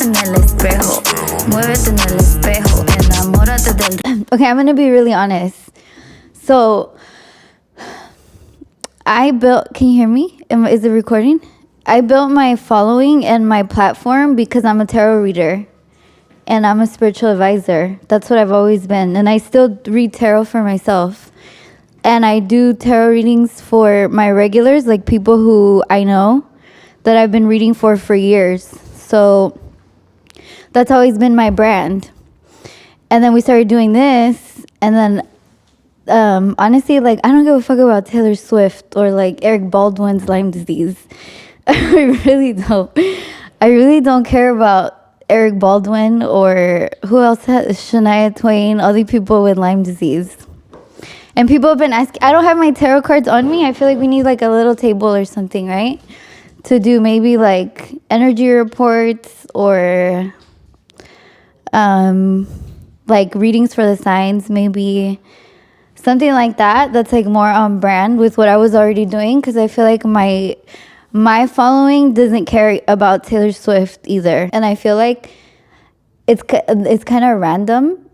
Muévete en el espejo. Muévete en el espejo. Enamórate del. Okay, I'm gonna be really honest. So, I built. Can you hear me? Is it recording? I built my following and my platform because I'm a tarot reader. And I'm a spiritual advisor. That's what I've always been. And I still read tarot for myself. And I do tarot readings for my regulars, like people who I know that I've been reading for years. So that's always been my brand. And then we started doing this. And then honestly, like, I don't give a fuck about Taylor Swift or like Eric Baldwin's Lyme disease. I really don't care about Eric Baldwin or who else has Shania Twain, all these people with Lyme disease. And people have been asking, I don't have my tarot cards on me. I feel like we need like a little table or something, right? To do maybe like energy reports or like readings for the signs, maybe something like that. That's like more on brand with what I was already doing. Because I feel like my following doesn't care about Taylor Swift either. And I feel like it's kind of random.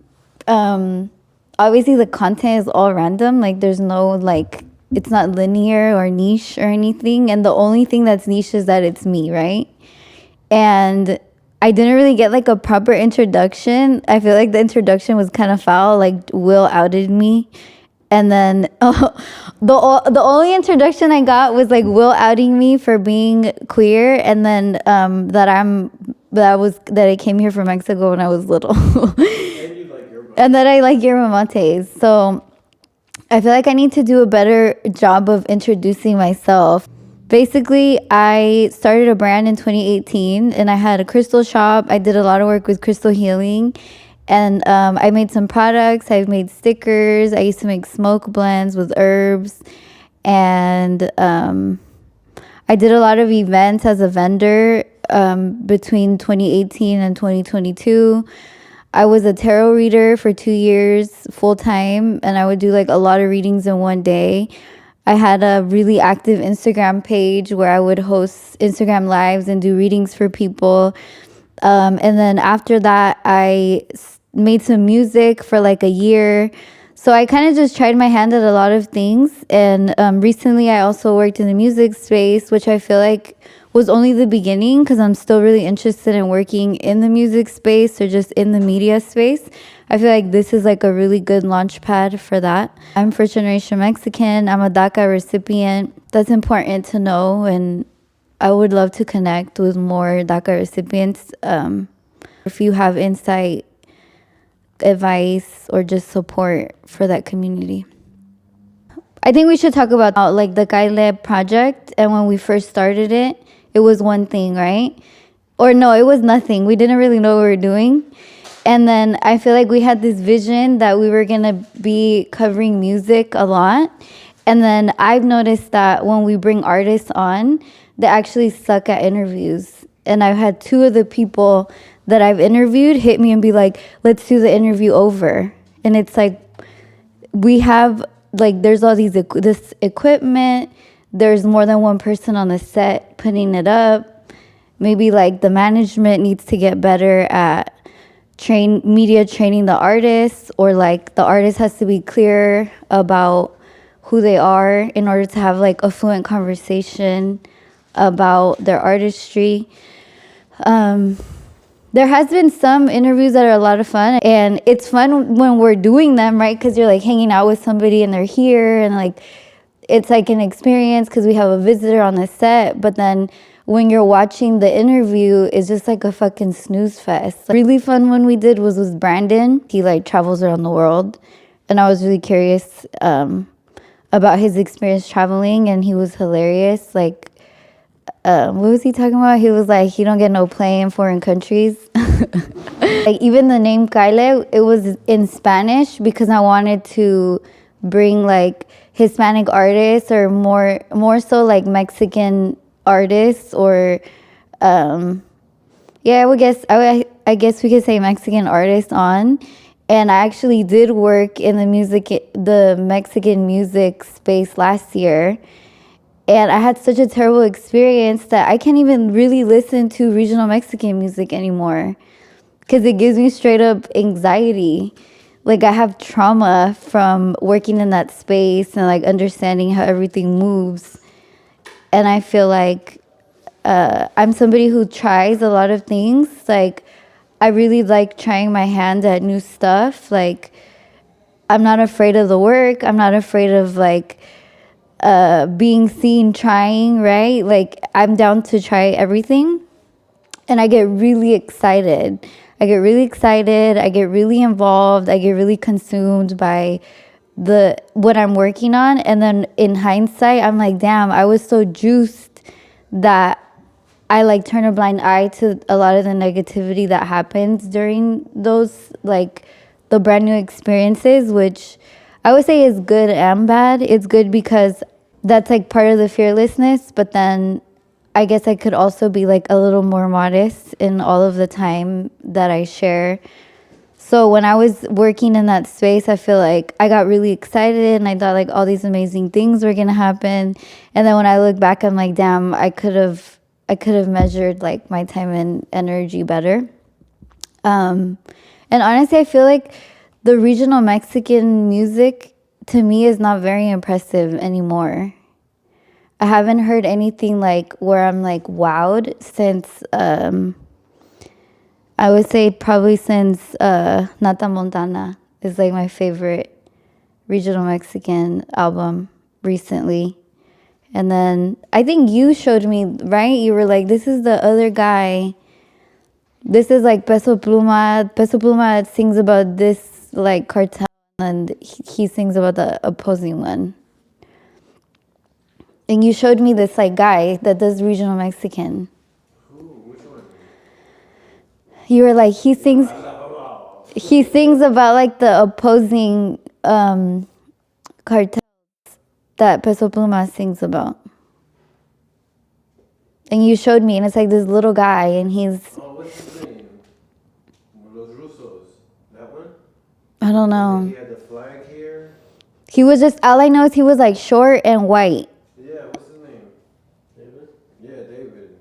Obviously, the content is all random. Like, there's no, like, it's not linear or niche or anything. And the only thing that's niche is that it's me, right? And I didn't really get, like, a proper introduction. I feel like the introduction was kind of foul. Like, Will outed me. And then the only introduction I got was like Will outing me for being queer, and then that I came here from Mexico when I was little, and that I like yerba mates. So I feel like I need to do a better job of introducing myself. Basically, I started a brand in 2018, and I had a crystal shop. I did a lot of work with crystal healing. And I made some products. I've made stickers. I used to make smoke blends with herbs. And I did a lot of events as a vendor between 2018 and 2022. I was a tarot reader for 2 years full time. And I would do like a lot of readings in one day. I had a really active Instagram page where I would host Instagram lives and do readings for people. And then after that, I made some music for like a year. So I kind of just tried my hand at a lot of things. And recently I also worked in the music space, which I feel like was only the beginning because I'm still really interested in working in the music space or just in the media space. I feel like this is like a really good launch pad for that. I'm first generation Mexican. I'm a DACA recipient. That's important to know. And I would love to connect with more DACA recipients. If you have insight, advice, or just support for that community. I think we should talk about like the CAILE project. And when we first started it, it was one thing, right? Or no, it was nothing. We didn't really know what we were doing. And then I feel like we had this vision that we were going to be covering music a lot. And then I've noticed that when we bring artists on, they actually suck at interviews. And I've had 2 of the people that I've interviewed hit me and be like, let's do the interview over. And it's like, we have, like, there's all this equipment. There's more than one person on the set putting it up. Maybe, like, the management needs to get better at media training the artists. Or, like, the artist has to be clear about who they are in order to have, like, a fluent conversation about their artistry. There has been some interviews that are a lot of fun, and it's fun when we're doing them, right? Because you're like hanging out with somebody and they're here, and like it's like an experience because we have a visitor on the set. But then when you're watching the interview, it's just like a fucking snooze fest. Really fun one we did was with Brandon. He like travels around the world, and I was really curious about his experience traveling, and he was hilarious. Like, what was he talking about? He was like, he don't get no play in foreign countries. Like, even the name CAILE, it was in Spanish because I wanted to bring like Hispanic artists or more so like Mexican artists or I guess we could say Mexican artists on. And I actually did work in the Mexican music space last year. And I had such a terrible experience that I can't even really listen to regional Mexican music anymore because it gives me straight up anxiety. Like, I have trauma from working in that space and like understanding how everything moves. And I feel like I'm somebody who tries a lot of things. Like, I really like trying my hand at new stuff. Like, I'm not afraid of the work. I'm not afraid of like being seen trying, right? Like, I'm down to try everything. And I get really excited. I get really involved. I get really consumed by what I'm working on. And then in hindsight, I'm like, damn, I was so juiced that I like turn a blind eye to a lot of the negativity that happens during those, like, the brand new experiences, which I would say is good and bad. It's good because that's like part of the fearlessness, but then I guess I could also be like a little more modest in all of the time that I share. So when I was working in that space, I feel like I got really excited and I thought like all these amazing things were gonna happen. And then when I look back, I'm like, damn, I could have measured like my time and energy better. And honestly, I feel like the regional Mexican music to me is not very impressive anymore. I haven't heard anything like where I'm like wowed since I would say probably since Nata Montana is like my favorite regional Mexican album recently. And then I think you showed me, right? You were like, this is the other guy. This is like Peso Pluma. Peso Pluma sings about this like cartel and he sings about the opposing one. And you showed me this like guy that does regional Mexican. Which one? You were like, he sings about like the opposing cartels that Peso Pluma sings about. And you showed me, and it's like this little guy, and he's... Oh, what's his name? Los Russos. That one? I don't know. He had the flag here. He was just... All I know is he was like short and white. Yeah, what's his name? David? Yeah, David.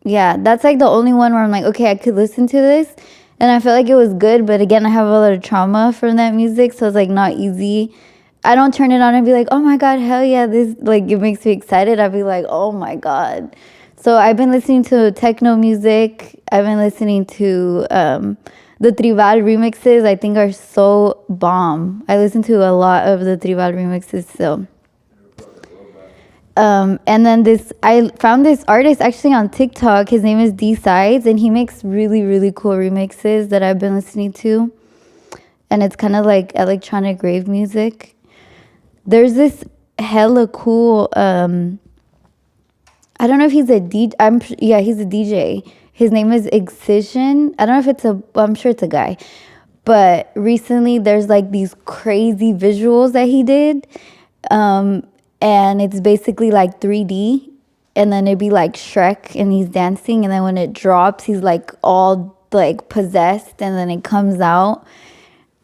Yeah, that's like the only one where I'm like, okay, I could listen to this. And I felt like it was good, but again, I have a lot of trauma from that music, so it's like not easy. I don't turn it on and be like, oh my God, hell yeah, this, like, it makes me excited. I'd be like, oh my God. So I've been listening to techno music. I've been listening to the Tribal remixes. I think are so bomb. I listen to a lot of the Tribal remixes still. And then I found this artist actually on TikTok. His name is D Sides, and he makes really, really cool remixes that I've been listening to. And it's kind of like electronic rave music. There's this hella cool, I don't know if he's a DJ. Yeah, he's a DJ. His name is Excision. I don't know if I'm sure it's a guy. But recently there's like these crazy visuals that he did. And it's basically like 3D. And then it'd be like Shrek and he's dancing. And then when it drops, he's like all like possessed. And then it comes out.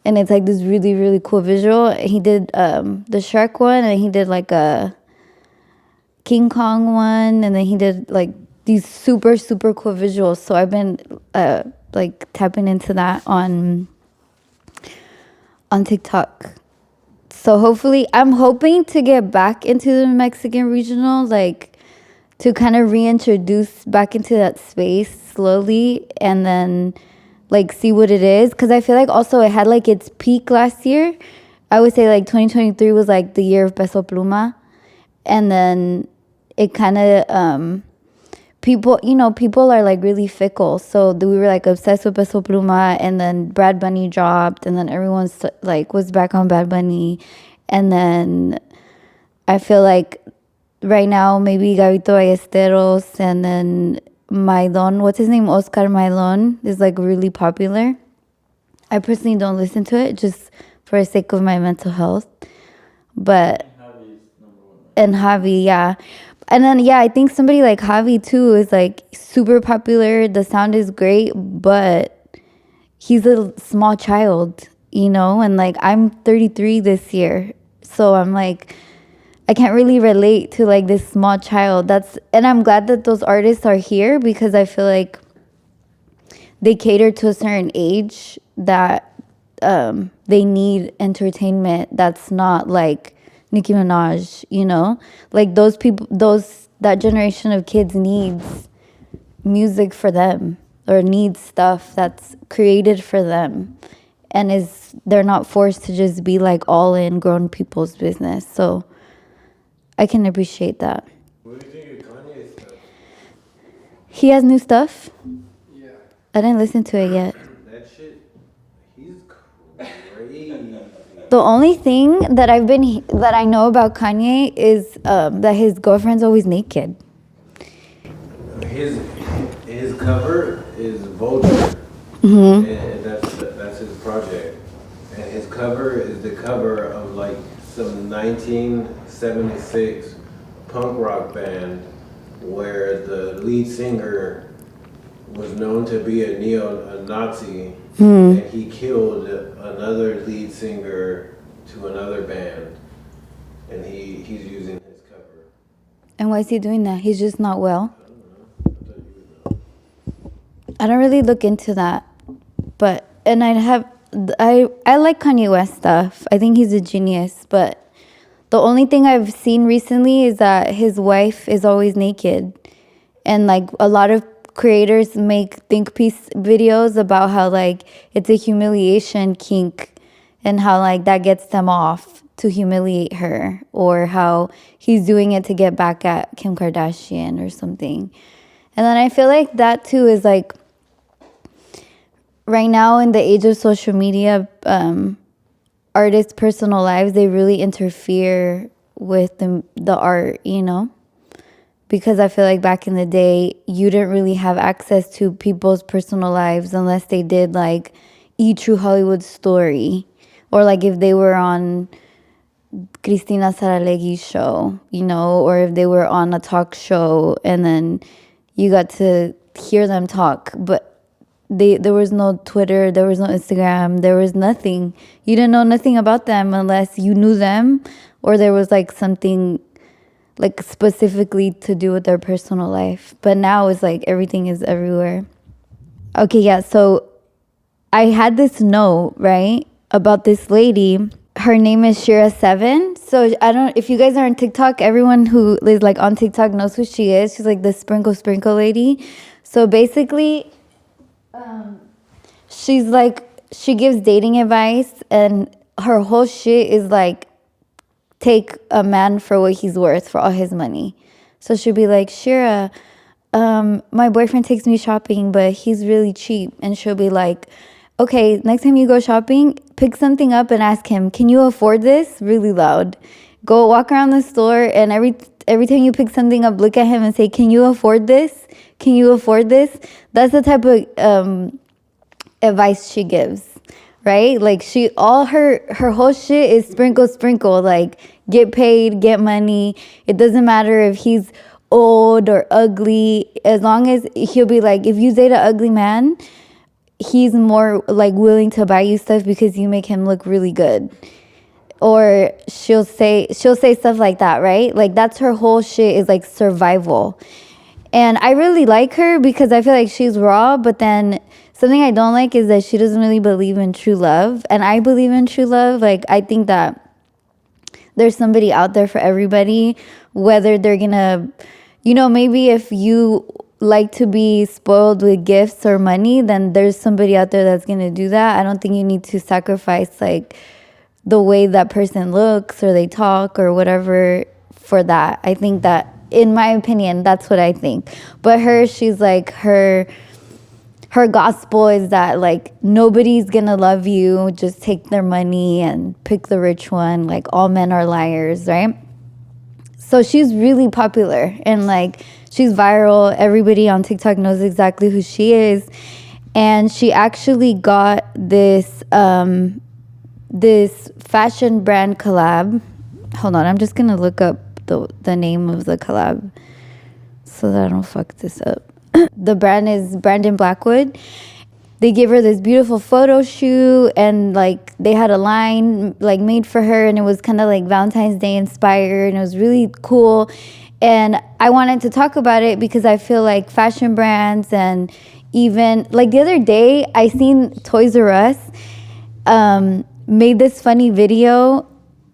And it's like this really, really cool visual. He did the Shrek one, and he did like a King Kong one, and then he did like these super, super cool visuals. So I've been like tapping into that on TikTok. So hopefully, I'm hoping to get back into the Mexican regional, like to kind of reintroduce back into that space slowly, and then like see what it is, because I feel like also it had like its peak last year. I would say like 2023 was like the year of Peso Pluma, and then it kind of people are like really fickle, so we were like obsessed with Peso Pluma, and then Bad Bunny dropped, and then everyone's like was back on Bad Bunny, and then I feel like right now maybe Gabito Ballesteros, and then Maidon, what's his name? Oscar Maidon is like really popular. I personally don't listen to it just for the sake of my mental health. But and Javi, yeah. And then yeah, I think somebody like Javi too is like super popular. The sound is great, but he's a small child, and like I'm 33 this year. So I'm like I can't really relate to like this small child. And I'm glad that those artists are here because I feel like they cater to a certain age that they need entertainment that's not like Nicki Minaj, you know? Like those people, that generation of kids needs music for them or needs stuff that's created for them and they're not forced to just be like all in grown people's business. So I can appreciate that. What do you think of Kanye's stuff? He has new stuff. Yeah. I didn't listen to it yet. That shit, he's crazy. The only thing that I know about Kanye is that his girlfriend's always naked. His cover is Vulture, and that's his project. And his cover is the cover of like some 1976 punk rock band where the lead singer was known to be a Nazi, and he killed another lead singer to another band, and he's using his cover. And why is he doing that? He's just not well. I don't really look into that, but I like Kanye West stuff. I think he's a genius, but the only thing I've seen recently is that his wife is always naked, and like a lot of creators make think piece videos about how like it's a humiliation kink and how like that gets them off to humiliate her, or how he's doing it to get back at Kim Kardashian or something. And then I feel like that too is like right now in the age of social media, artists' personal lives, they really interfere with the art, you know? Because I feel like back in the day, you didn't really have access to people's personal lives unless they did like True Hollywood Story, or like if they were on Cristina Saraleghi's show, you know, or if they were on a talk show and then you got to hear them talk. But there was no Twitter, there was no Instagram, there was nothing. You didn't know nothing about them unless you knew them, or there was like something like specifically to do with their personal life. But now it's like everything is everywhere. Okay, yeah, so I had this note, right, about this lady. Her name is Shira7. So I don't, if you guys are on TikTok, everyone who is like on TikTok knows who she is. She's like the sprinkle lady. So basically, she's like, she gives dating advice, and her whole shit is like, take a man for what he's worth, for all his money. So she'll be like, Shira, my boyfriend takes me shopping, but he's really cheap. And she'll be like, okay, next time you go shopping, pick something up and ask him, can you afford this? Really loud. Go walk around the store, and every time you pick something up, look at him and say, can you afford this? Can you afford this? That's the type of advice she gives, right? Like her whole shit is sprinkle, like get paid, get money. It doesn't matter if he's old or ugly, as long as he'll be like, if you date an ugly man, he's more like willing to buy you stuff because you make him look really good. Or she'll say stuff like that, right? Like that's her whole shit, is like survival. And I really like her because I feel like she's raw, but then something I don't like is that she doesn't really believe in true love. And I believe in true love. Like, I think that there's somebody out there for everybody, whether they're gonna, you know, maybe if you like to be spoiled with gifts or money, then there's somebody out there that's gonna do that. I don't think you need to sacrifice like the way that person looks or they talk or whatever for that. I think that, in my opinion, that's what I think. But she's like, her gospel is that like nobody's gonna love you, just take their money and pick the rich one, like all men are liars, right? So she's really popular and like she's viral. Everybody on TikTok knows exactly who she is. And she actually got this this fashion brand collab. Hold on, I'm just gonna look up the name of the collab so that I don't fuck this up. The brand is Brandon Blackwood, they gave her this beautiful photo shoot, and like they had a line like made for her, and it was kind of like Valentine's Day inspired, and it was really cool. And I wanted to talk about it because I feel like fashion brands, and even like the other day I seen Toys R Us made this funny video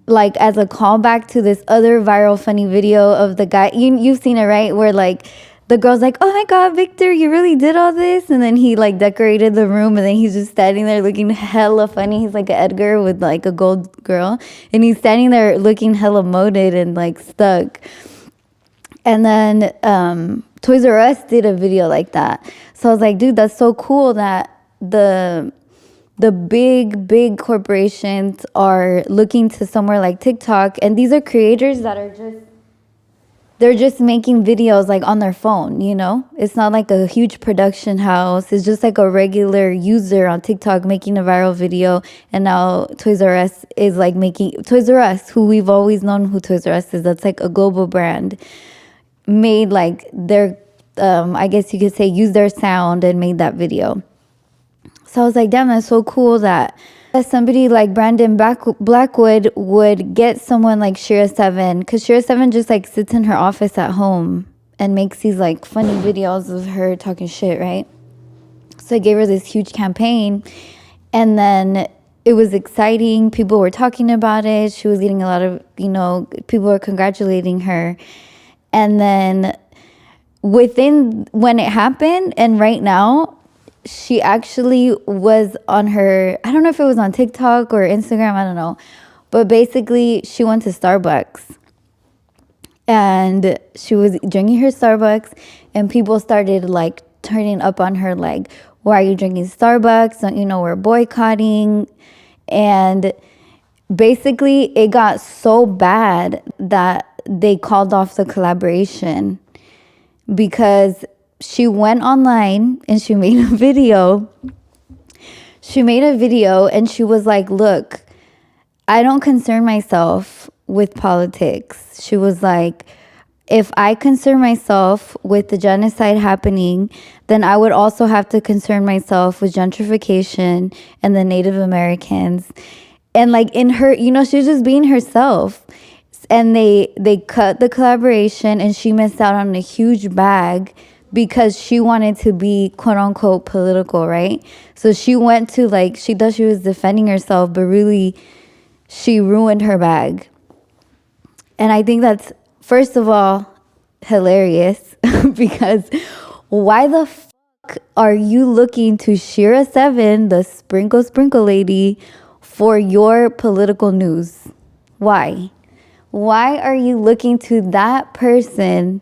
like as a callback to this other viral funny video of the guy, you've seen it, right, where like the girl's like, oh my god, Victor, you really did all this? And then he like decorated the room, and then he's just standing there looking hella funny. He's like an Edgar with like a gold girl, and he's standing there looking hella moated and like stuck. And then Toys R Us did a video like that. So I was like, dude, that's so cool that the big corporations are looking to somewhere like TikTok, and these are creators that are just making videos like on their phone, you know? It's not like a huge production house. It's just like a regular user on TikTok making a viral video. And now Toys R Us is like making Toys R Us, who we've always known who Toys R Us is. That's like a global brand, made like their I guess you could say use their sound and made that video. So I was like, damn, that's so cool that somebody like Brandon Blackwood would get someone like Shira 7, because Shira 7 just like sits in her office at home and makes these like funny videos of her talking shit, right? So I gave her this huge campaign, and then it was exciting. People were talking about it. She was getting a lot of, people were congratulating her. And then when it happened, and right now, she actually was on her, I don't know if it was on TikTok or Instagram, I don't know. But basically, she went to Starbucks. And she was drinking her Starbucks, and people started like turning up on her like, why are you drinking Starbucks? Don't you know we're boycotting? And basically, it got so bad that they called off the collaboration, because she went online and she made a video. And she was like, look, I don't concern myself with politics. She was like, if I concern myself with the genocide happening, then I would also have to concern myself with gentrification and the Native Americans. And like in her, she was just being herself. And they cut the collaboration, and she missed out on a huge bag because she wanted to be quote unquote political, right? So she went to like, she thought she was defending herself, but really she ruined her bag. And I think that's, first of all, hilarious because why the fuck are you looking to Shira 7, the sprinkle lady, for your political news? Why? Why are you looking to that person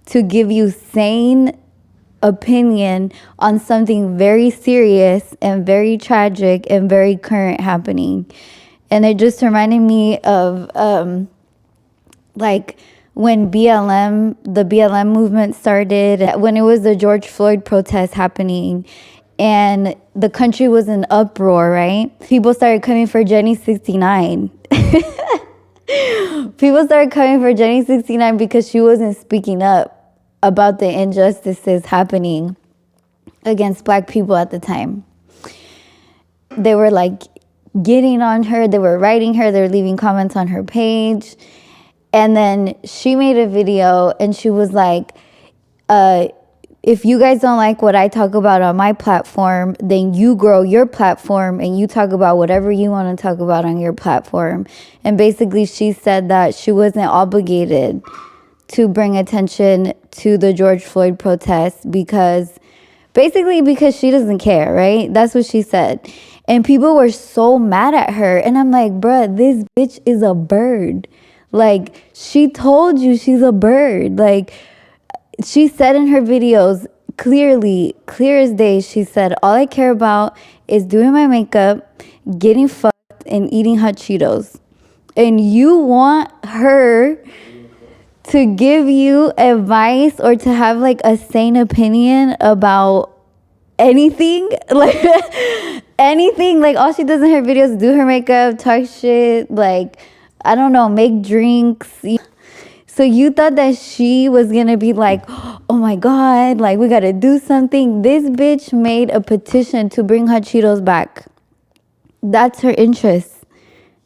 to give you sane opinion on something very serious and very tragic and very current happening? And it just reminded me of like when the BLM movement started, when it was the George Floyd protest happening, and the country was in uproar, right? People started coming for Jenny 69. People started coming for Jenny 69 because she wasn't speaking up about the injustices happening against Black people at the time. They were like getting on her, they were writing her, they were leaving comments on her page. And then she made a video and she was like, if you guys don't like what I talk about on my platform, then you grow your platform and you talk about whatever you want to talk about on your platform. And basically she said that she wasn't obligated to bring attention to the George Floyd protests because she doesn't care, right? That's what she said. And people were so mad at her. And I'm like, bruh, this bitch is a bird. Like, she told you she's a bird. Like, she said in her videos, clear as day, she said, all I care about is doing my makeup, getting fucked, and eating hot Cheetos. And you want her to give you advice or to have like a sane opinion about anything? Like, anything? Like, all she does in her videos is do her makeup, talk shit, like, I don't know, make drinks. So you thought that she was going to be like, oh my God, like, we got to do something. This bitch made a petition to bring her Cheetos back. That's her interest.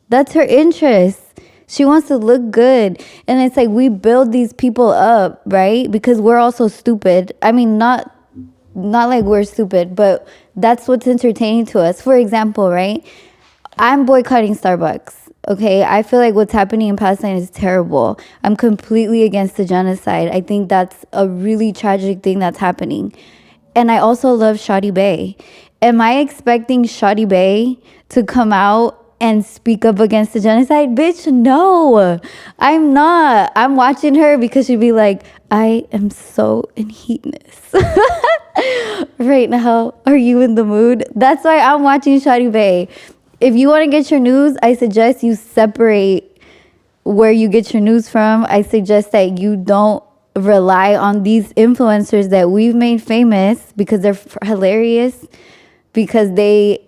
That's her interest. She wants to look good. And it's like, we build these people up, right? Because we're also stupid. I mean, not like we're stupid, but that's what's entertaining to us. For example, right? I'm boycotting Starbucks. Okay, I feel like what's happening in Palestine is terrible. I'm completely against the genocide. I think that's a really tragic thing that's happening. And I also love Shadi Bay. Am I expecting Shadi Bay to come out and speak up against the genocide? Bitch, no, I'm not. I'm watching her because she'd be like, I am so in heatness right now. Are you in the mood? That's why I'm watching Shadi Bay. If you want to get your news, I suggest you separate where you get your news from. I suggest that you don't rely on these influencers that we've made famous because they're hilarious, because they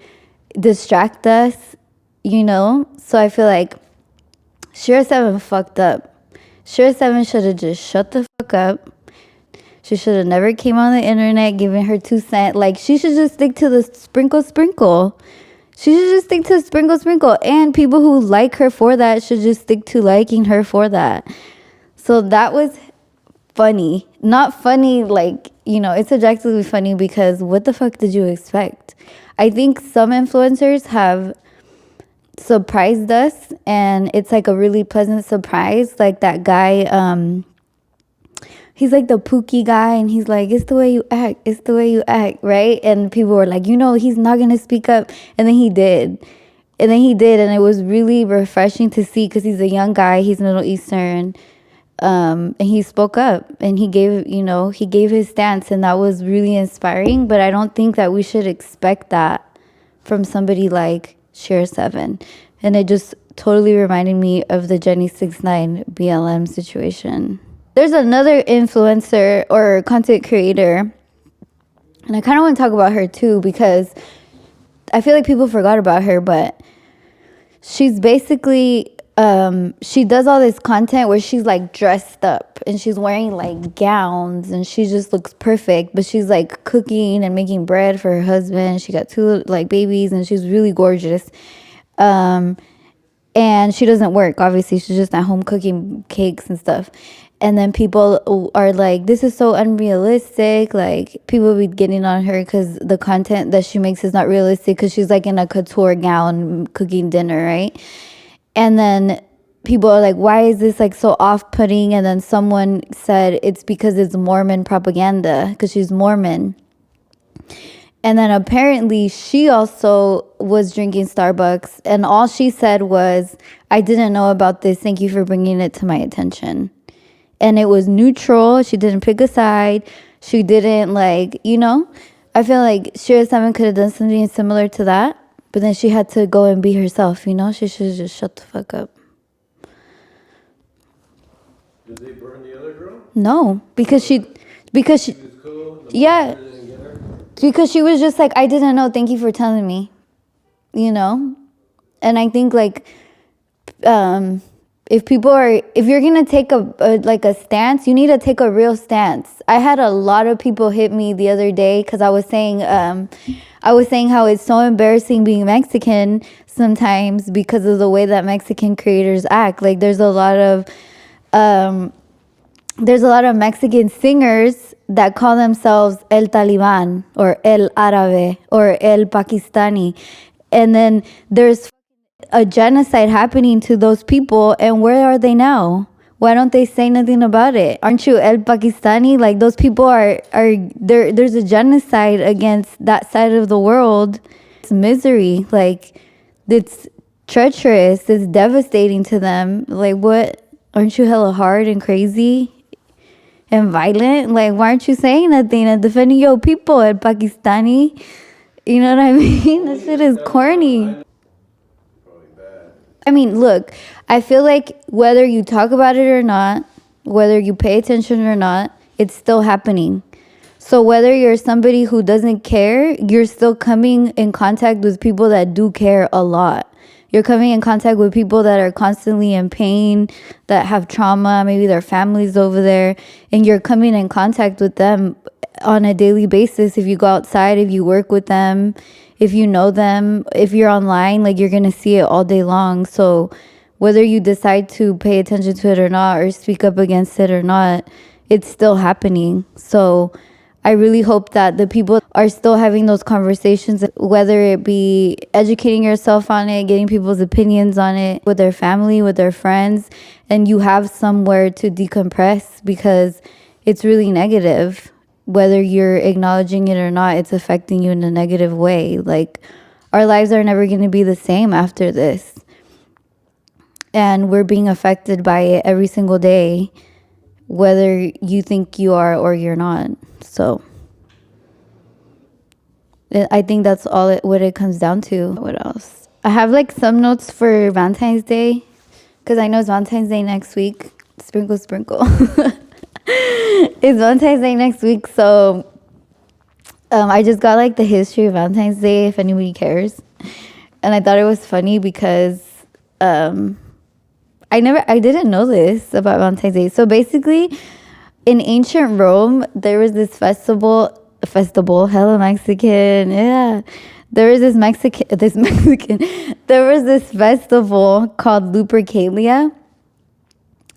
distract us, you know? So I feel like Shira 7 fucked up. Shira 7 should have just shut the fuck up. She should have never came on the internet giving her 2 cents. Like, she should just stick to the sprinkle. She should just stick to sprinkle. And people who like her for that should just stick to liking her for that. So that was funny. Not funny, like, you know, it's objectively funny because what the fuck did you expect? I think some influencers have surprised us, and it's like a really pleasant surprise. Like that guy, he's like the Pookie guy, and he's like, it's the way you act, right? And people were like, you know, he's not gonna speak up, and then he did, and it was really refreshing to see because he's a young guy, he's Middle Eastern, and he spoke up and he gave his stance, and that was really inspiring. But I don't think that we should expect that from somebody like Share 7. And it just totally reminded me of the Jenny 69 BLM situation. There's another influencer or content creator, and I kind of want to talk about her too because I feel like people forgot about her, but she's basically she does all this content where she's like dressed up and she's wearing like gowns and she just looks perfect, but she's like cooking and making bread for her husband. She got 2 like babies and she's really gorgeous. And she doesn't work, obviously. She's just at home cooking cakes and stuff. And then people are like, this is so unrealistic. Like, people be getting on her because the content that she makes is not realistic because she's like in a couture gown cooking dinner, right? And then people are like, why is this like so off-putting? And then someone said it's because it's Mormon propaganda because she's Mormon. And then apparently she also was drinking Starbucks, and all she said was, I didn't know about this. Thank you for bringing it to my attention. And it was neutral. She didn't pick a side. She didn't like, you know, I feel like Shira 7 could have done something similar to that, but then she had to go and be herself, you know? She should just shut the fuck up. Did they burn the other girl? No, because she was cool? yeah. Because she was just like, I didn't know. Thank you for telling me, you know? And I think like, if you're going to take a stance, you need to take a real stance. I had a lot of people hit me the other day because I was saying how it's so embarrassing being Mexican sometimes because of the way that Mexican creators act. Like there's a lot of Mexican singers that call themselves El Taliban or El Árabe or El Pakistani. And then there's a genocide happening to those people. And where are they now? Why don't they say nothing about it? Aren't you El Pakistani? Like those people are there. There's a genocide against that side of the world. It's misery. Like it's treacherous. It's devastating to them. Like what? Aren't you hella hard and crazy and violent? Like, why aren't you saying nothing and defending your people in Pakistani? You know what I mean? That shit is corny. I mean, look, I feel like whether you talk about it or not, whether you pay attention or not, it's still happening. So whether you're somebody who doesn't care, you're still coming in contact with people that do care a lot. You're coming in contact with people that are constantly in pain, that have trauma, maybe their families over there, and you're coming in contact with them on a daily basis. If you go outside, if you work with them, if you know them, if you're online, like, you're going to see it all day long. So whether you decide to pay attention to it or not, or speak up against it or not, it's still happening. So I really hope that the people are still having those conversations, whether it be educating yourself on it, getting people's opinions on it with their family, with their friends, and you have somewhere to decompress, because it's really negative. Whether you're acknowledging it or not, it's affecting you in a negative way. Like, our lives are never going to be the same after this. And we're being affected by it every single day, whether you think you are or you're not. So I think that's all what it comes down to. What else? I have like some notes for Valentine's Day, because I know it's Valentine's Day next week. Sprinkle, sprinkle. It's Valentine's Day next week. So I just got like the history of Valentine's Day, if anybody cares. And I thought it was funny because I didn't know this about Valentine's Day. So basically, in ancient Rome, there was this festival, hella Mexican, yeah. There was this festival called Lupercalia.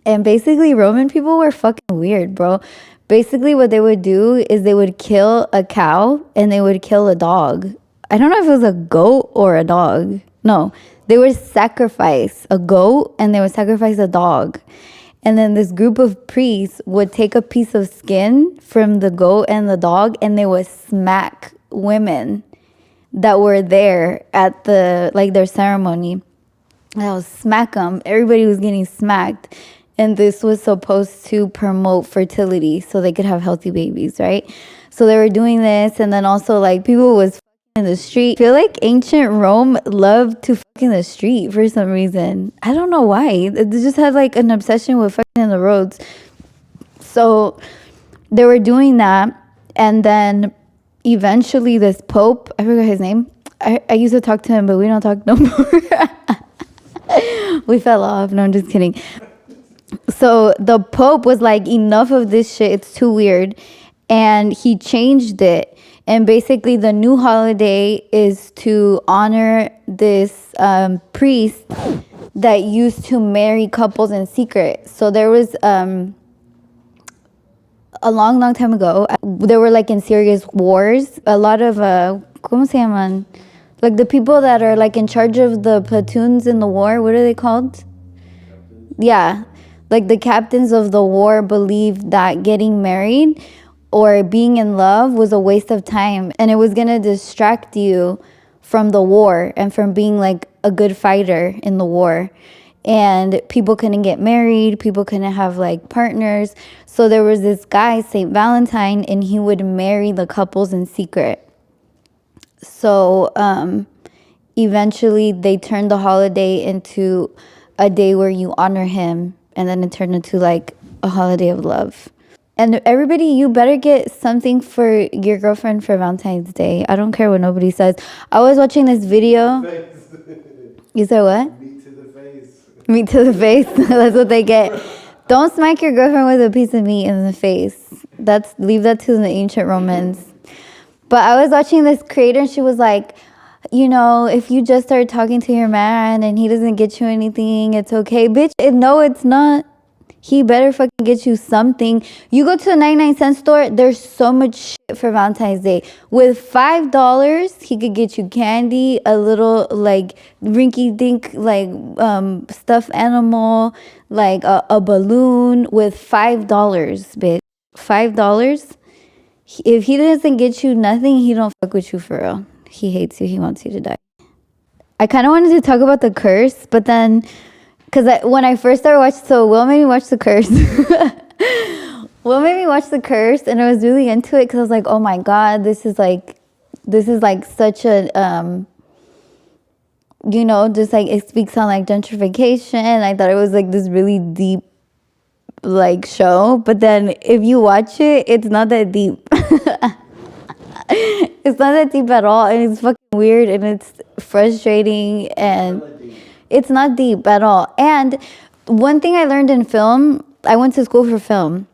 And basically, Roman people were fucking weird, bro. Basically, what they would do is they would kill a cow and they would kill a dog. I don't know if it was a goat or a dog. No, they would sacrifice a goat and they would sacrifice a dog. And then this group of priests would take a piece of skin from the goat and the dog, and they would smack women that were there at their ceremony. They would smack them. Everybody was getting smacked. And this was supposed to promote fertility so they could have healthy babies, right? So they were doing this, and then also like people was in the street. I feel like ancient Rome loved to fuck in the street for some reason. I don't know why. They just had like an obsession with fucking in the roads. So they were doing that, and then eventually this Pope, I forgot his name. I used to talk to him, but we don't talk no more. We fell off. No, I'm just kidding. So the Pope was like, enough of this shit. It's too weird. And he changed it. And basically the new holiday is to honor this priest that used to marry couples in secret. So there was a long time ago, there were like in serious wars. A lot of, ¿cómo se llaman? Like the people that are like in charge of the platoons in the war, what are they called? Yeah. Like the captains of the war believed that getting married or being in love was a waste of time, and it was going to distract you from the war and from being like a good fighter in the war. And people couldn't get married, people couldn't have like partners. So there was this guy, Saint Valentine, and he would marry the couples in secret. So eventually they turned the holiday into a day where you honor him, and then it turned into like a holiday of love. And everybody, you better get something for your girlfriend for Valentine's Day. I don't care what nobody says. I was watching this video. You said what? Meat to the face. Meat to the face. That's what they get. Don't smack your girlfriend with a piece of meat in the face. Leave that to the ancient Romans. But I was watching this creator, and she was like, you know, if you just start talking to your man and he doesn't get you anything, it's okay. Bitch, no, it's not. He better fucking get you something. You go to a 99-cent store, there's so much shit for Valentine's Day. With $5, he could get you candy, a little like rinky-dink like stuffed animal, like a balloon with $5, bitch. $5. If he doesn't get you nothing, he don't fuck with you for real. He hates you. He wants you to die. I kind of wanted to talk about the curse, but then, because when I first started watching, so Will made me watch the curse. Will made me watch the curse, and I was really into it because I was like, oh my God, this is like such a, you know, just like it speaks on like gentrification. I thought it was like this really deep like show, but then if you watch it, it's not that deep. It's not that deep at all, and it's fucking weird, and it's frustrating, and It's not deep at all. And one thing I learned in film, I went to school for film.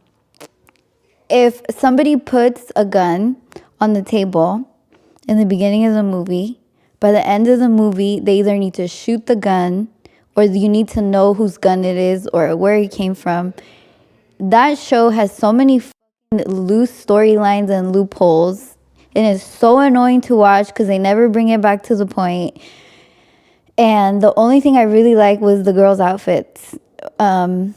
If somebody puts a gun on the table in the beginning of the movie, by the end of the movie, they either need to shoot the gun or you need to know whose gun it is or where it came from. That show has so many loose storylines and loopholes. And it's so annoying to watch because they never bring it back to the point. And the only thing I really liked was the girls' outfits. And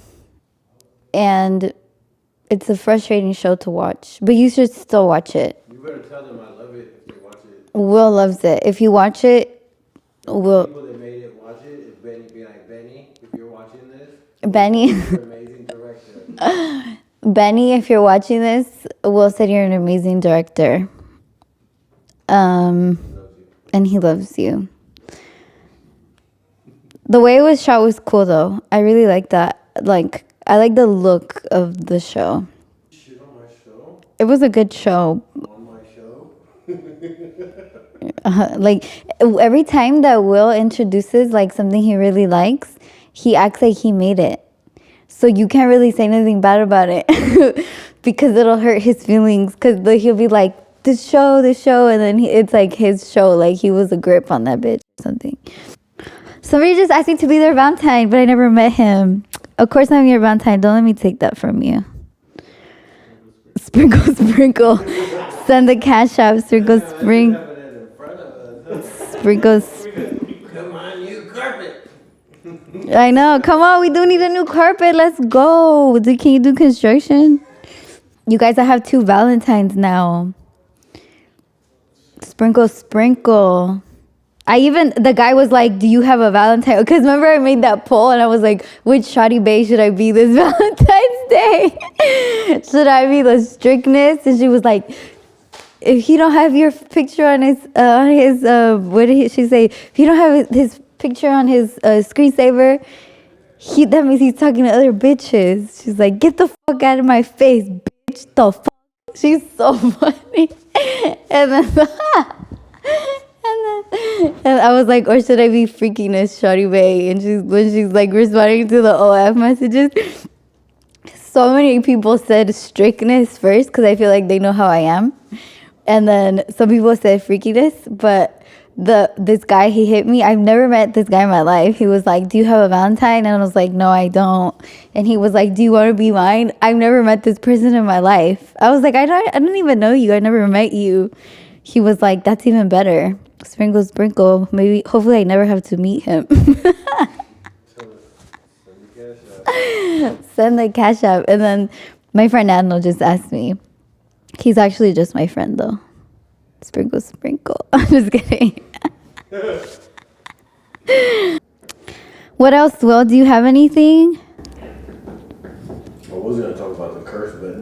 it's a frustrating show to watch. But you should still watch it. You better tell them I love it if they watch it. Will loves it. If you watch it, Will. People that made it watch it. If Benny be like, Benny, if you're watching this, Benny. you're an amazing director. Benny, if you're watching this, Will said you're an amazing director. And he loves you. The way it was shot was cool, though. I really like that. Like, I like the look of the show. Shit on my show? It was a good show. On my show? Like, every time that Will introduces, like, something he really likes, he acts like he made it. So you can't really say anything bad about it because it'll hurt his feelings. Because he'll be like, this show, and then it's like his show. Like, he was a grip on that bitch or something. Somebody just asked me to be their Valentine, but I never met him. Of course I'm your Valentine. Don't let me take that from you. Sprinkle, sprinkle. Send the cash app. Sprinkle, sprinkle. Sprinkle. Come on, new carpet. I know. Come on. We do need a new carpet. Let's go. Can you do construction? You guys, I have 2 Valentines now. Sprinkle, sprinkle. The guy was like, do you have a Valentine? Because remember I made that poll and I was like, which shoddy bae should I be this Valentine's Day? Should I be the strictness? And she was like, if he don't have your picture on his what did she say? If you don't have his picture on his screensaver, that means he's talking to other bitches. She's like, get the fuck out of my face, bitch, the fuck. She's so funny. And then and I was like, or should I be freakiness, shawty bae? And when she's like responding to the OF messages, so many people said strictness first because I feel like they know how I am, and then some people said freakiness. But this guy, he hit me. I've never met this guy in my life. He was like, do you have a Valentine? And I was like, no, I don't. And he was like, do you want to be mine? I've never met this person in my life. I was like, I don't even know you. I never met you. He was like, that's even better. Sprinkle, sprinkle. Maybe, hopefully I never have to meet him. Send the cash app. And then my friend Adnal just asked me. He's actually just my friend, though. Sprinkle, sprinkle. I'm just kidding. What else, Will? Do you have anything? I was gonna talk about the curse, but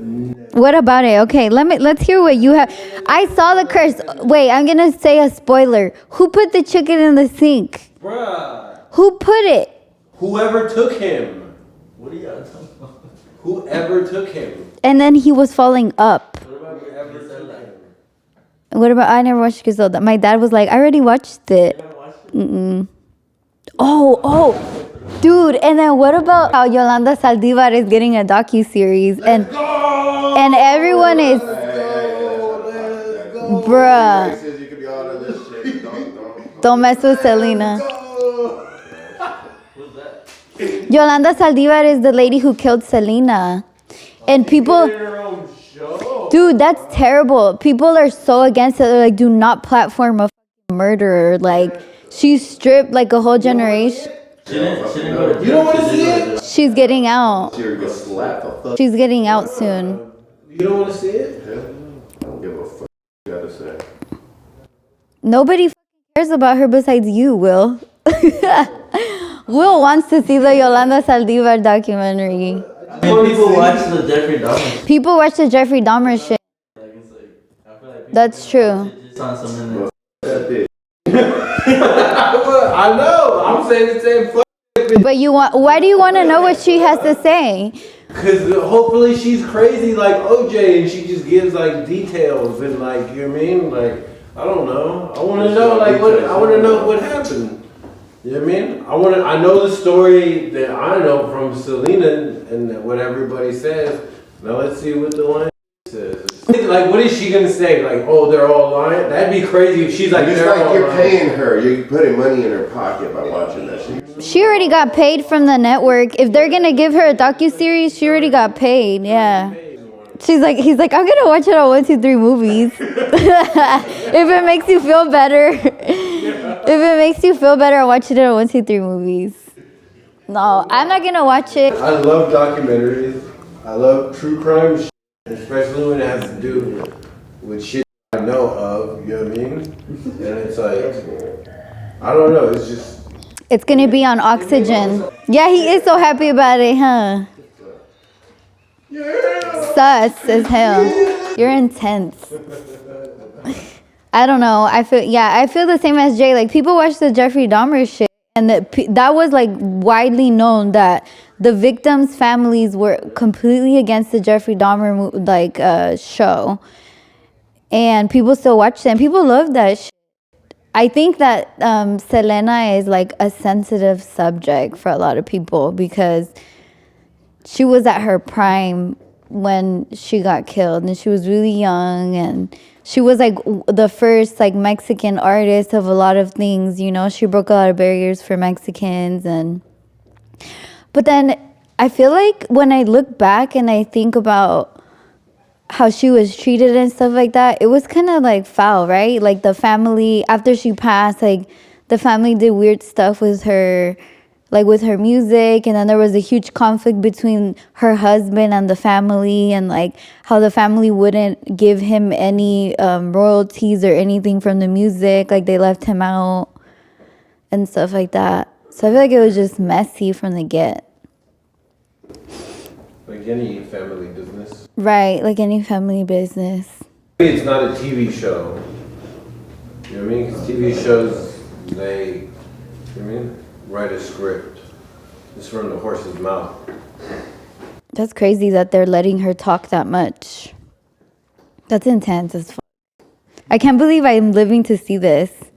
What about it? Okay, let's hear what you have. I saw the curse. Wait, I'm gonna say a spoiler. Who put the chicken in the sink? bruh, Who put it? whoever took him, What are you talking about? whoever took him. And then he was falling up. What about whoever took him? What about? I never watched Griselda. My dad was like, I already watched it. Mm-mm. Oh, dude. And then what about how Yolanda Saldivar is getting a docuseries and everyone is, bruh. You could be all of this shit. Don't mess with Selena. Who's that? Yolanda Saldivar is the lady who killed Selena. And people, dude, that's terrible. People are so against it. They're like, do not platform a murderer. Like, she stripped like a whole generation. She didn't go to You don't want to see it? She's getting out. You're gonna slap the fuck. She's getting out soon. You don't want to see it? I don't give a fuck. You gotta say. Nobody cares about her besides you, Will. Will wants to see the Yolanda Saldivar documentary. And people watch the Jeffrey Dahmer. People watch the Jeffrey Dahmer shit. Like, it's like, I feel like people That's true. watch it just on some internet. That bitch. I know. I'm saying the same fuck. But why do you want to know what she has to say? Because hopefully she's crazy like OJ and she just gives like details and like, you know what I mean? Like, I don't know. I want to know like what, I want to know what happened. You know what I mean? I know the story that I know from Selena and what everybody says. Now let's see what the line says. Like, what is she gonna say? Like, oh, they're all lying? That'd be crazy if she's like, It's they're like all you're lying. paying her. You're putting money in her pocket by watching that shit. She already got paid from the network. If they're gonna give her a docuseries, she already got paid. Yeah. He's like, I'm gonna watch it on 1, 2, 3 movies. If it makes you feel better. If it makes you feel better, I'm watching it on 1, 2, 3 movies. No, I'm not gonna watch it. I love documentaries. I love true crime shit, especially when it has to do with shit I know of, you know what I mean? And it's like, I don't know, it's just... It's gonna be on Oxygen. Yeah, he is so happy about it, huh? Sus as hell. You're intense. I don't know. I feel the same as Jay. Like, people watch the Jeffrey Dahmer shit, and that was like widely known that the victims' families were completely against the Jeffrey Dahmer show, and people still watch them. People love that shit. I think that Selena is like a sensitive subject for a lot of people because she was at her prime when she got killed, and she was really young, and she was like the first like Mexican artist of a lot of things, you know. She broke a lot of barriers for Mexicans. But then I feel like when I look back and I think about how she was treated and stuff like that, it was kind of like foul, right? Like, the family, after she passed, like, the family did weird stuff with her, like with her music, and then there was a huge conflict between her husband and the family, and like how the family wouldn't give him any royalties or anything from the music, like they left him out and stuff like that. So I feel like it was just messy from the get. Like any family business. Right, like any family business. It's not a TV show. You know what I mean? Because TV shows, they, you know what I mean? Write a script. It's from the horse's mouth. That's crazy that they're letting her talk that much. That's intense as fuck. I can't believe I'm living to see this.